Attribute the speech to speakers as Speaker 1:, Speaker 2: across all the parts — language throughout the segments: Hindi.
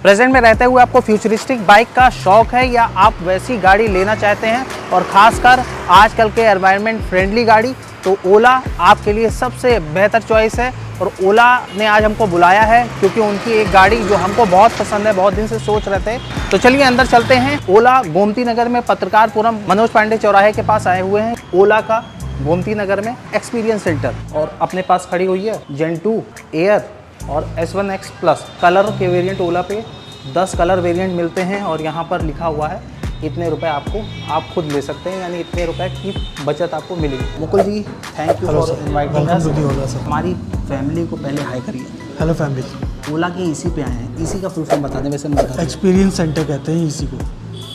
Speaker 1: प्रेजेंट में रहते हुए आपको फ्यूचरिस्टिक बाइक का शौक है या आप वैसी गाड़ी लेना चाहते हैं और ख़ासकर आजकल के एनवायरनमेंट फ्रेंडली गाड़ी, तो ओला आपके लिए सबसे बेहतर चॉइस है। और ओला ने आज हमको बुलाया है क्योंकि उनकी एक गाड़ी जो हमको बहुत पसंद है, बहुत दिन से सोच रहे थे। तो चलिए अंदर चलते हैं। ओला गोमती नगर में पत्रकारपुरम मनोज पांडे चौराहे के पास आए हुए हैं। ओला का गोमती नगर में एक्सपीरियंस सेंटर, और अपने पास खड़ी हुई है जेन 2 एयर और S1X प्लस कलर के वेरिएंट। ओला पे 10 कलर वेरिएंट मिलते हैं और यहाँ पर लिखा हुआ है इतने रुपए आपको, आप खुद ले सकते हैं, यानी इतने रुपए की बचत आपको मिलेगी। Mukul ji, thank you for inviting us. हमारी फैमिली को पहले हाई करिए।
Speaker 2: Hello family.
Speaker 1: ओला के ईसी पे आए हैं। ईसी का फुल फॉर्म बता दें। वैसे
Speaker 2: एक्सपीरियंस सेंटर कहते हैं ईसी को।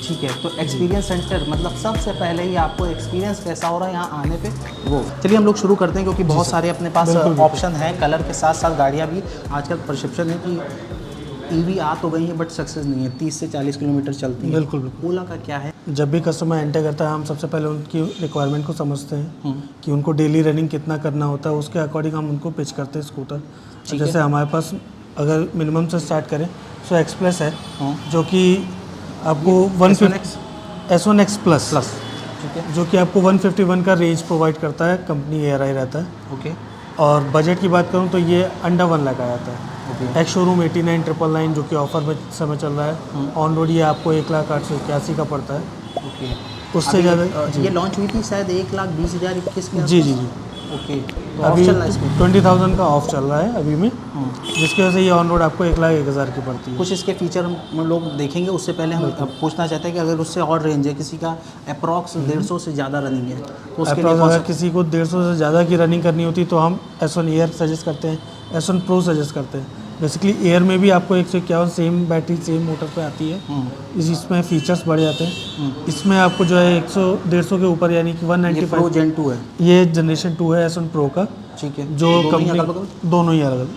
Speaker 1: ठीक है, तो एक्सपीरियंस सेंटर मतलब सबसे पहले ही आपको एक्सपीरियंस कैसा हो रहा है यहाँ आने पे वो। चलिए हम लोग शुरू करते हैं क्योंकि बहुत सारे अपने पास ऑप्शन हैं। कलर के साथ साथ गाड़ियाँ भी आजकल परसेप्शन है कि ईवी आ तो गई है बट सक्सेस नहीं है, 30 से 40 किलोमीटर चलती है।
Speaker 2: बिल्कुल।
Speaker 1: ओला का क्या है?
Speaker 2: जब भी कस्टमर एंटर करता है हम सबसे पहले उनकी रिक्वायरमेंट को समझते हैं कि उनको डेली रनिंग कितना करना होता है, उसके अकॉर्डिंग हम उनको पिच करते हैं स्कूटर। जैसे हमारे पास अगर मिनिमम से स्टार्ट करें तो एक्स प्लस है, जो कि आपको S1X प्लस,
Speaker 1: ठीक है,
Speaker 2: जो कि आपको 151 का रेंज प्रोवाइड करता है। कंपनी ARI रहता है।
Speaker 1: ओके।
Speaker 2: और बजट की बात करूँ तो ये अंडर 1 लाख आ जाता है। एक्स शोरूम 89,999 जो कि ऑफर में समय चल रहा है। ऑन रोड ये आपको 1,08,81 का पड़ता है।
Speaker 1: ओके,
Speaker 2: उससे ज़्यादा
Speaker 1: ये लॉन्च हुई थी शायद 1,20,021 के।
Speaker 2: जी।
Speaker 1: ओके, तो
Speaker 2: अभी
Speaker 1: चल रहा है इसमें
Speaker 2: 20,000 का ऑफ चल रहा है अभी में, जिसकी वजह से ये ऑन रोड आपको 1,01,000 की पड़ती है।
Speaker 1: कुछ इसके फीचर हम लोग देखेंगे। उससे पहले हम पूछना चाहते हैं कि अगर उससे और रेंज है, किसी का अप्रॉक्स 150 से ज़्यादा रनिंग है तो उसके लिए
Speaker 2: अगर किसी को 150 से ज़्यादा की रनिंग करनी होती तो हम S1 एयर सजेस्ट करते हैं, S1 प्रो सजेस्ट करते हैं। बेसिकली एयर में भी आपको 151 सेम बैटरी सेम मोटर पे आती है। इसमें फीचर्स बढ़ जाते हैं। इसमें आपको जो है 100-150 के ऊपर यानी कि 195
Speaker 1: प्रो जेन 2 है।
Speaker 2: ये जनरेशन 2 है S1 प्रो का।
Speaker 1: ठीक है,
Speaker 2: जो कंपनी दोनों ही अलग,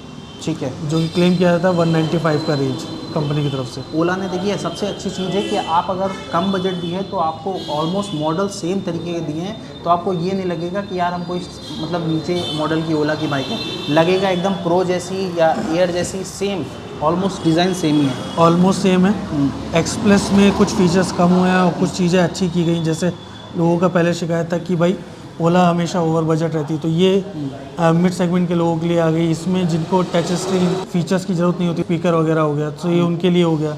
Speaker 1: ठीक है,
Speaker 2: जो कि क्लेम किया जाता है 195 का रेंज कंपनी की तरफ से।
Speaker 1: ओला ने देखिए सबसे अच्छी चीज़ है कि आप अगर कम बजट भी है तो आपको ऑलमोस्ट मॉडल सेम तरीके के दिए हैं, तो आपको ये नहीं लगेगा कि यार हमको इस मतलब नीचे मॉडल की ओला की बाइक है, लगेगा एकदम प्रो जैसी या एयर जैसी सेम, ऑलमोस्ट डिज़ाइन सेम ही है।
Speaker 2: ऑलमोस्ट सेम है। एक्स प्लस में कुछ फीचर्स कम हुए हैं और कुछ चीज़ें अच्छी की गई। जैसे लोगों का पहले शिकायत था कि भाई ओला हमेशा ओवर बजट रहती है, तो ये मिड सेगमेंट के लोगों के लिए आ गई। इसमें जिनको टच स्क्रीन फीचर्स की ज़रूरत नहीं होती, स्पीकर वगैरह हो गया, तो ये उनके लिए हो गया।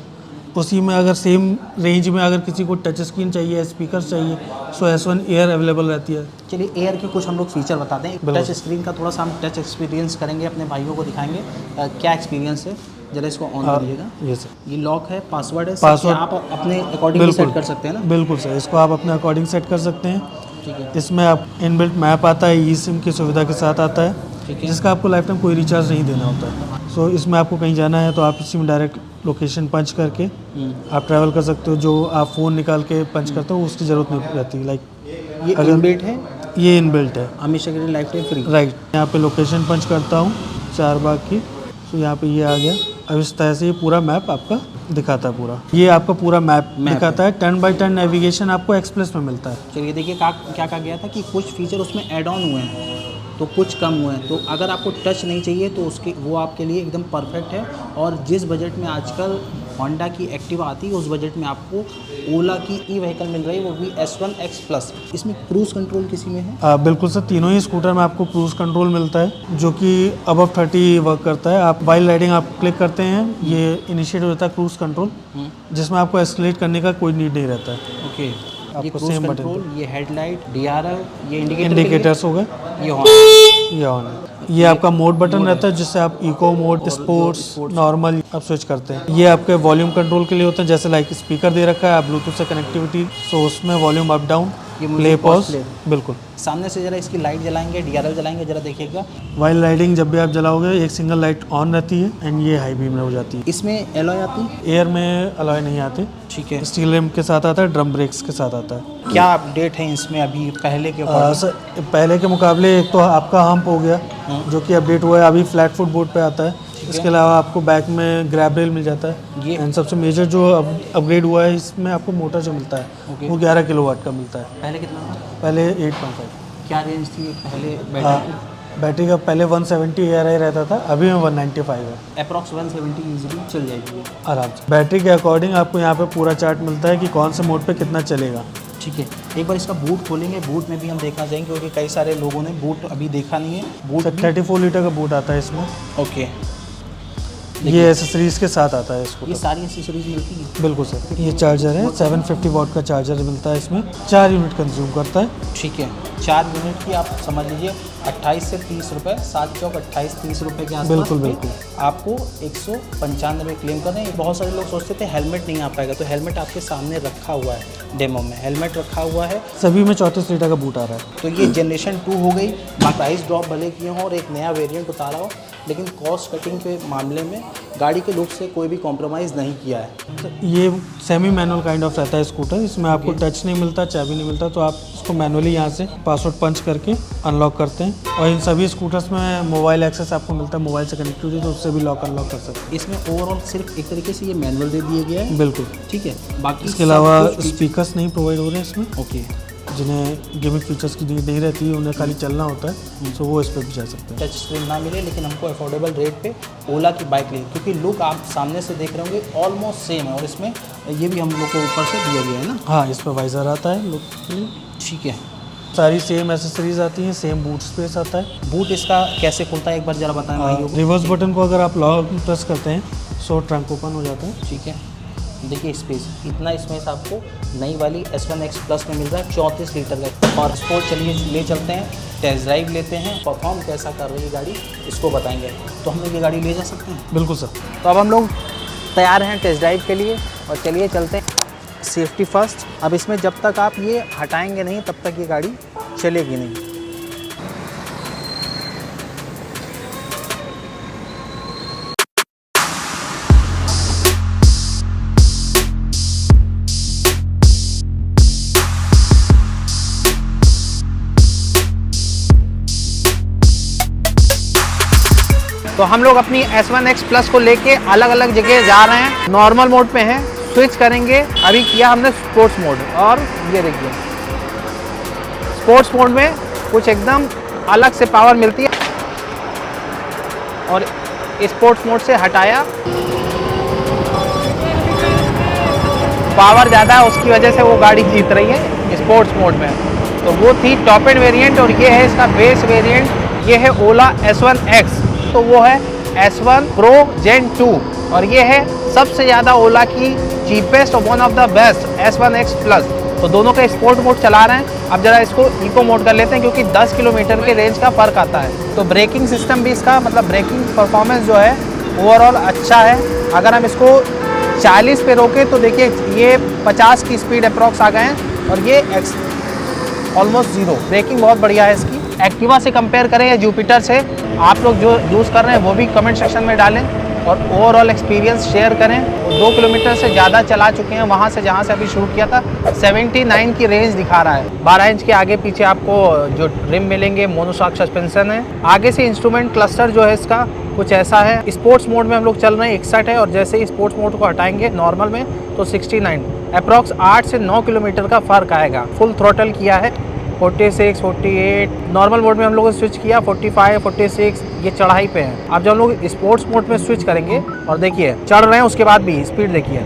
Speaker 2: उसी में अगर सेम रेंज में अगर किसी को टच स्क्रीन चाहिए, स्पीकर चाहिए, सो S1 एयर अवेलेबल रहती है।
Speaker 1: चलिए एयर के कुछ हम लोग फीचर बताते हैं। टच स्क्रीन का थोड़ा सा हम टच एक्सपीरियंस करेंगे, अपने भाइयों को दिखाएंगे क्या एक्सपीरियंस है। जरा इसको ऑन करिएगा।
Speaker 2: ये सर,
Speaker 1: ये लॉक है, पासवर्ड है,
Speaker 2: पासवर्ड
Speaker 1: आप अपने अकॉर्डिंग सेट कर सकते हैं ना।
Speaker 2: बिल्कुल सर, इसको आप अपने अकॉर्डिंग सेट कर सकते हैं।
Speaker 1: ठीक है,
Speaker 2: इसमें आप इनबिल्ट मैप आता है, ई सिम की सुविधा के साथ आता है, जिसका आपको लाइफ टाइम कोई रिचार्ज नहीं देना होता है। सो इसमें आपको कहीं जाना है तो आप इसी में डायरेक्ट लोकेशन पंच करके आप ट्रैवल कर सकते हो। जो आप फ़ोन निकाल के पंच करते हो उसकी ज़रूरत नहीं रहती। लाइक
Speaker 1: ये इनबिल्ट है,
Speaker 2: ये इनबिल्ट है,
Speaker 1: हमेशा के लिए लाइफ टाइम फ्री।
Speaker 2: राइट। यहाँ पे लोकेशन पंच करता हूँ चारबाग की, तो यहाँ पे ये आ गया। अब इस तरह से ये पूरा मैप आपका दिखाता है। पूरा ये आपका पूरा मैप दिखाता है। 10x10 नेविगेशन आपको एक्सप्रेस में मिलता है।
Speaker 1: चलिए देखिए क्या कहा गया था कि कुछ फीचर उसमें ऐड ऑन हुए हैं तो कुछ कम हुए हैं, तो अगर आपको टच नहीं चाहिए तो उसके वो आपके लिए एकदम परफेक्ट है। और जिस बजट में आजकल होंडा की एक्टिवा आती है उस बजट में आपको ओला की ई व्हीकल मिल रही है, वो भी S1X प्लस। इसमें क्रूज़ कंट्रोल किसी में है?
Speaker 2: बिल्कुल सर, तीनों ही स्कूटर में आपको क्रूज़ कंट्रोल मिलता है जो कि अबव 30 वर्क करता है। आप वाइल राइडिंग आप क्लिक करते हैं, ये इनिशिएट होता है क्रूज़ कंट्रोल, जिसमें आपको एस्केलेट करने का कोई नीड नहीं रहता है।
Speaker 1: ओके, ये क्रूज़
Speaker 2: सेम
Speaker 1: कंट्रोल, ये हेडलाइट, DRL, ये
Speaker 2: इंडिकेटर्स हो गए,
Speaker 1: ये
Speaker 2: ऑन। ये आपका मोड बटन रहता है जिससे आप इको मोड, स्पोर्ट्स, नॉर्मल आप स्विच करते हैं। ये आपके वॉल्यूम कंट्रोल के लिए होता है। जैसे लाइक स्पीकर दे रखा है, आप ब्लूटूथ से कनेक्टिविटी, सो उसमें volume up down, play pause. बिल्कुल।
Speaker 1: सामने से जरा इसकी लाइट जलाएंगे, DRL जलाएंगे, जरा देखिएगा।
Speaker 2: वाइल राइडिंग जब भी आप जलाओगे एक सिंगल लाइट ऑन रहती है एंड ये हाई बीम में हो जाती है।
Speaker 1: इसमें एलॉय आती है?
Speaker 2: एयर में अलॉय नहीं आते।
Speaker 1: ठीक है,
Speaker 2: स्टील रिम के साथ आता है, ड्रम ब्रेक्स के साथ आता है।
Speaker 1: क्या अपडेट है इसमें अभी पहले के?
Speaker 2: सर पहले के मुकाबले एक तो आपका हम्प हो गया जो कि अपडेट हुआ है, अभी फ्लैट फुट बोर्ड पे आता है। इसके अलावा आपको बैक में ग्रैब रेल मिल जाता है। एंड सबसे मेजर जो अपग्रेड हुआ है इसमें आपको मोटर जो मिलता है वो 11 किलोवाट का मिलता है।
Speaker 1: पहले कितना था?
Speaker 2: पहले 8.5।
Speaker 1: क्या रेंज थी पहले बैटरी की?
Speaker 2: बैटरी का पहले 170 ARI रहता था, अभी में 195 है
Speaker 1: अप्रॉक्स 170 ईजिली चल जाएगी।
Speaker 2: आराम से। बैटरी के अकॉर्डिंग आपको यहाँ पे पूरा चार्ट मिलता है कि कौन से मोड पे कितना चलेगा।
Speaker 1: ठीक है, एक बार इसका बूट खोलेंगे, बूट में भी हम देखना चाहेंगे क्योंकि कई सारे लोगों ने बूट अभी देखा नहीं है। बूट
Speaker 2: 34 लीटर का बूट आता है इसमें।
Speaker 1: ओके,
Speaker 2: ये एसेसरीज के साथ आता है इसको।
Speaker 1: ये सारी एसेसरीज मिलती है?
Speaker 2: बिल्कुल सर। ये चार्जर है, 750 वॉट का चार्जर मिलता है इसमें, 4 यूनिट कंज्यूम करता है।
Speaker 1: ठीक है, 4 यूनिट की आप समझ लीजिए 28 से 30 रुपये, 7 चौक 28-30 रुपये के आसपास
Speaker 2: बिल्कुल बिल्कुल
Speaker 1: आपको 195 क्लेम कर रहे हैं। बहुत सारे लोग सोचते थे हेलमेट नहीं आ पाएगा, तो हेलमेट आपके सामने रखा हुआ है, डेमो में हेलमेट रखा हुआ है।
Speaker 2: सभी में 34 लीटर का बूट आ रहा है।
Speaker 1: तो ये जनरेशन 2 हो गई। प्राइस ड्रॉप भले किए हों और एक नया वेरिएंट उतारा हो, लेकिन कॉस्ट कटिंग के मामले में गाड़ी के लुक से कोई भी कॉम्प्रोमाइज़ नहीं किया है।
Speaker 2: तो ये सेमी मैनुअल काइंड ऑफ रहता है स्कूटर। इसमें आपको टच नहीं मिलता, चाबी नहीं मिलता, तो आप इसको मैनुअली यहाँ से पासवर्ड पंच करके अनलॉक करते हैं। और इन सभी स्कूटर्स में मोबाइल एक्सेस आपको मिलता है, मोबाइल से कनेक्टिविटी, तो उससे भी लॉक अनलॉक कर सकते हैं।
Speaker 1: इसमें ओवरऑल सिर्फ एक तरीके से ये मैनुअल दे दिया गया है।
Speaker 2: बिल्कुल।
Speaker 1: ठीक है, बाकी
Speaker 2: इसके अलावा स्पीकर्स नहीं प्रोवाइड हो रहे हैं इसमें।
Speaker 1: ओके,
Speaker 2: जिन्हें गेमिंग फीचर्स की नहीं रहती है, उन्हें खाली चलना होता है, तो वो इस पर भी जा सकते हैं।
Speaker 1: टच स्क्रीन ना मिले, लेकिन हमको अफोर्डेबल रेट पे ओला की बाइक लेगी, क्योंकि लुक आप सामने से देख रहे होंगे ऑलमोस्ट सेम है। और इसमें ये भी हम लोग को ऊपर से दिया गया है ना।
Speaker 2: हाँ, इस पर वाइजर आता है लुक के लिए।
Speaker 1: ठीक है,
Speaker 2: सारी सेम एसेसरीज आती हैं, सेम बूट स्पेस आता है।
Speaker 1: बूट इसका कैसे खुलता है एक बार ज़रा बताएं भाइयों को।
Speaker 2: रिवर्स बटन को अगर आप लॉक प्रेस करते हैं सो ट्रंक ओपन हो जाता है।
Speaker 1: ठीक है, देखिए स्पेस, इतना स्पेस आपको नई वाली S1X प्लस में मिल रहा है, 34 लीटर का। और स्पोर्ट चलिए ले चलते हैं, टेस्ट ड्राइव लेते हैं, परफॉर्म कैसा कर रही है गाड़ी इसको बताएंगे। तो हम लोग ये गाड़ी ले जा सकते हैं?
Speaker 2: बिल्कुल सर।
Speaker 1: तो अब हम लोग तैयार हैं टेस्ट ड्राइव के लिए, और चलिए चलते हैं। Safety first. अब इसमें जब तक आप ये हटाएंगे नहीं तब तक ये गाड़ी चलेगी नहीं। तो हम लोग अपनी S1X प्लस को लेके अलग अलग जगह जा रहे हैं। नॉर्मल मोड पे हैं, स्विच करेंगे। अभी किया हमने स्पोर्ट्स मोड, और ये देखिए स्पोर्ट्स मोड में कुछ एकदम अलग से पावर मिलती है, और स्पोर्ट्स मोड से हटाया, पावर ज़्यादा है, उसकी वजह से वो गाड़ी जीत रही है स्पोर्ट्स मोड में। तो वो थी टॉप एंड वेरिएंट, और ये है इसका बेस वेरिएंट। ये है ओला S1X, तो वो है S1 Pro Gen 2, और ये है सबसे ज़्यादा ओला की चीपेस्ट और one of the best S1X plus. तो दोनों का स्पोर्ट मोड चला रहे हैं। अब जरा इसको इको मोड कर लेते हैं, क्योंकि 10 किलोमीटर के रेंज का फ़र्क आता है। तो ब्रेकिंग सिस्टम भी इसका, मतलब ब्रेकिंग परफॉर्मेंस जो है ओवरऑल अच्छा है। अगर हम इसको 40 पे रोके तो देखिए ये 50 की स्पीड अप्रॉक्स आ गए हैं, और ये ऑलमोस्ट ज़ीरो। ब्रेकिंग बहुत बढ़िया है इसकी। एक्टिवा से कंपेयर करें या जुपिटर से, आप लोग जो यूज़ कर रहे हैं वो भी कमेंट सेक्शन में डालें, और ओवरऑल एक्सपीरियंस शेयर करें। 2 किलोमीटर से ज़्यादा चला चुके हैं वहाँ से, जहाँ से अभी शुरू किया था। 79 की रेंज दिखा रहा है। 12 इंच के आगे पीछे आपको जो रिम मिलेंगे, मोनोशॉक सस्पेंशन है। आगे से इंस्ट्रूमेंट क्लस्टर जो है इसका कुछ ऐसा है। स्पोर्ट्स मोड में हम लोग चल रहे हैं 61 है, और जैसे ही स्पोर्ट्स मोड को हटाएंगे नॉर्मल में तो 69। अप्रॉक्स 8 से 9 किलोमीटर का फ़र्क आएगा। फुल थ्रोटल किया है, 46, 48। नॉर्मल मोड में हम लोगों ने स्विच किया 45, 46, ये चढ़ाई पे है। अब जब हम लोग स्पोर्ट्स मोड में स्विच करेंगे, और देखिए चढ़ रहे हैं, उसके बाद भी स्पीड देखिए।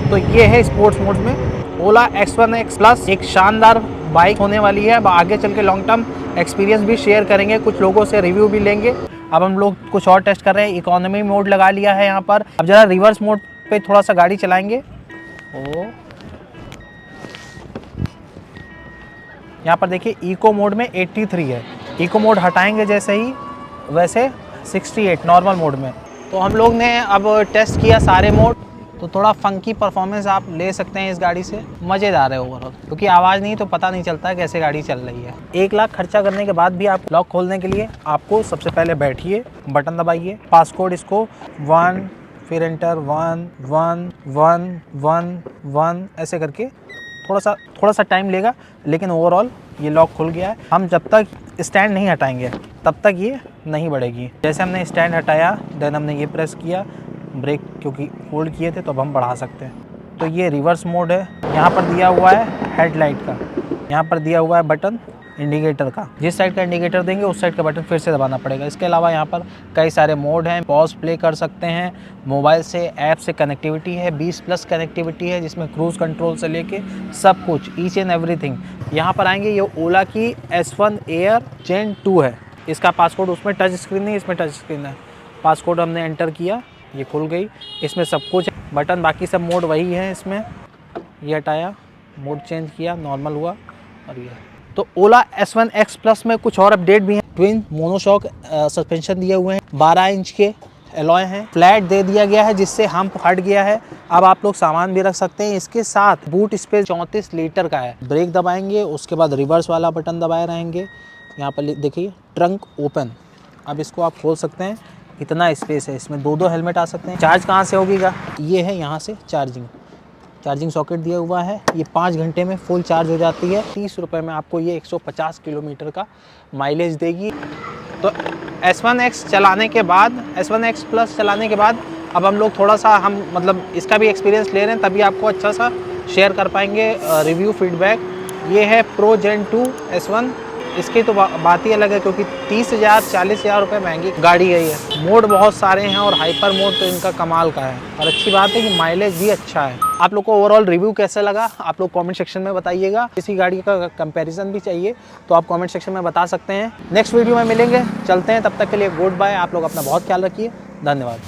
Speaker 1: तो ये है स्पोर्ट्स मोड में ओला S1X प्लस। एक शानदार बाइक होने वाली है। अब आगे चल के लॉन्ग टर्म एक्सपीरियंस भी शेयर करेंगे, कुछ लोगों से रिव्यू भी लेंगे। अब हम लोग कुछ और टेस्ट कर रहे हैं। इकोनॉमी मोड लगा लिया है यहाँ पर। अब जरा रिवर्स मोड पे थोड़ा सा गाड़ी चलाएंगे। यहाँ पर देखिए इको मोड में 83 है। इको मोड हटाएंगे जैसे ही, वैसे 68 नॉर्मल मोड में। तो हम लोग ने अब टेस्ट किया सारे मोड, तो थोड़ा फंकी परफॉर्मेंस आप ले सकते हैं इस गाड़ी से। मज़ेदार है ओवरऑल, क्योंकि आवाज़ नहीं तो पता नहीं चलता है कैसे गाड़ी चल रही है। 1 लाख खर्चा करने के बाद भी आप लॉक खोलने के लिए आपको सबसे पहले बैठिए, बटन दबाइए, पासकोड इसको 1, फिर एंटर 1 1 1 1 1 ऐसे करके थोड़ा सा टाइम लेगा, लेकिन ओवरऑल ये लॉक खुल गया है। हम जब तक स्टैंड नहीं हटाएंगे तब तक ये नहीं बढ़ेगी। जैसे हमने स्टैंड हटाया, देन हमने ये प्रेस किया, ब्रेक क्योंकि होल्ड किए थे, तो अब हम बढ़ा सकते हैं। तो ये रिवर्स मोड है। यहाँ पर दिया हुआ है हेडलाइट का, यहाँ पर दिया हुआ है बटन इंडिकेटर का। जिस साइड का इंडिकेटर देंगे उस साइड का बटन फिर से दबाना पड़ेगा। इसके अलावा यहाँ पर कई सारे मोड हैं, पॉज प्ले कर सकते हैं, मोबाइल से ऐप से कनेक्टिविटी है, 20+ कनेक्टिविटी है जिसमें क्रूज़ कंट्रोल से लेके सब कुछ, ईच एंड एवरीथिंग। यहाँ पर आएंगे, ये ओला की S1 एयर जेन 2 है। इसका पासकोड, उसमें टच स्क्रीन नहीं, इसमें टच स्क्रीन है। पासकोड हमने एंटर किया, ये खुल गई, इसमें सब कुछ बटन, बाकी सब मोड वही है। इसमें ये हटाया, मोड चेंज किया, नॉर्मल हुआ, और ये तो ओला S1 X Plus में कुछ और अपडेट भी हैं। ट्विन मोनोशॉक सस्पेंशन दिए हुए हैं, 12 इंच के एलॉय हैं, फ्लैट दे दिया गया है जिससे हम्प हट गया है। अब आप लोग सामान भी रख सकते हैं। इसके साथ बूट स्पेस 34 लीटर का है। ब्रेक दबाएंगे, उसके बाद रिवर्स वाला बटन दबाए रहेंगे। यहाँ पर देखिए ट्रंक ओपन, अब इसको आप खोल सकते हैं, इतना स्पेस है इसमें, 2 हेलमेट आ सकते हैं। चार्ज कहाँ से होगीगा, ये है यहाँ से चार्जिंग सॉकेट दिया हुआ है। ये 5 घंटे में फुल चार्ज हो जाती है। 30 रुपये में आपको ये 150 किलोमीटर का माइलेज देगी। तो S1 X चलाने के बाद, S1 X Plus चलाने के बाद अब हम लोग थोड़ा सा मतलब इसका भी एक्सपीरियंस ले रहे हैं, तभी आपको अच्छा सा शेयर कर पाएंगे रिव्यू फीडबैक। ये है प्रो जेन 2 S1। इसकी तो बात ही अलग है क्योंकि 30,000 40,000 रुपये महंगी गाड़ी है ये। मोड बहुत सारे हैं और हाइपर मोड तो इनका कमाल का है, और अच्छी बात है कि माइलेज भी अच्छा है। आप लोग को ओवरऑल रिव्यू कैसा लगा आप लोग कमेंट सेक्शन में बताइएगा। किसी गाड़ी का कंपैरिजन भी चाहिए तो आप कमेंट सेक्शन में बता सकते हैं। नेक्स्ट वीडियो में मिलेंगे, चलते हैं, तब तक के लिए गुड बाय। आप लोग अपना बहुत ख्याल रखिए, धन्यवाद।